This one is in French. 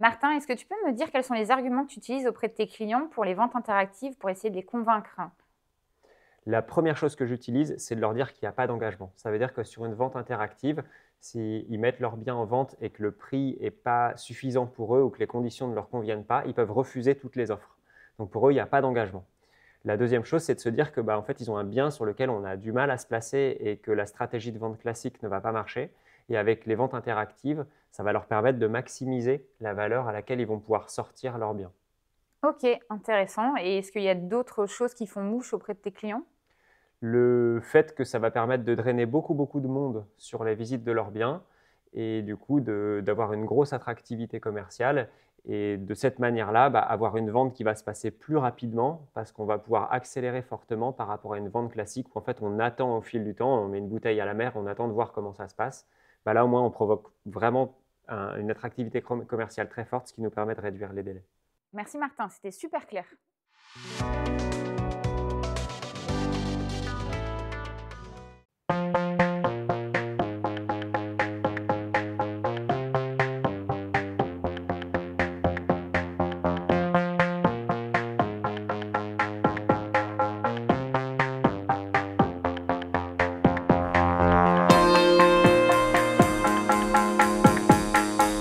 Martin, est-ce que tu peux me dire quels sont les arguments que tu utilises auprès de tes clients pour les ventes interactives pour essayer de les convaincre? La première chose que j'utilise, c'est de leur dire qu'il n'y a pas d'engagement. Ça veut dire que sur une vente interactive, s'ils mettent leur bien en vente et que le prix n'est pas suffisant pour eux ou que les conditions ne leur conviennent pas, ils peuvent refuser toutes les offres. Donc pour eux, il n'y a pas d'engagement. La deuxième chose, c'est de se dire que en fait, ils ont un bien sur lequel on a du mal à se placer et que la stratégie de vente classique ne va pas marcher. Et avec les ventes interactives, ça va leur permettre de maximiser la valeur à laquelle ils vont pouvoir sortir leur bien. Ok, intéressant. Et est-ce qu'il y a d'autres choses qui font mouche auprès de tes clients? Le fait que ça va permettre de drainer beaucoup de monde sur les visites de leurs biens et du coup d'avoir une grosse attractivité commerciale et de cette manière-là, avoir une vente qui va se passer plus rapidement parce qu'on va pouvoir accélérer fortement par rapport à une vente classique où en fait on attend au fil du temps, on met une bouteille à la mer, on attend de voir comment ça se passe. Là au moins on provoque vraiment une attractivité commerciale très forte, ce qui nous permet de réduire les délais. Merci Martin, c'était super clair.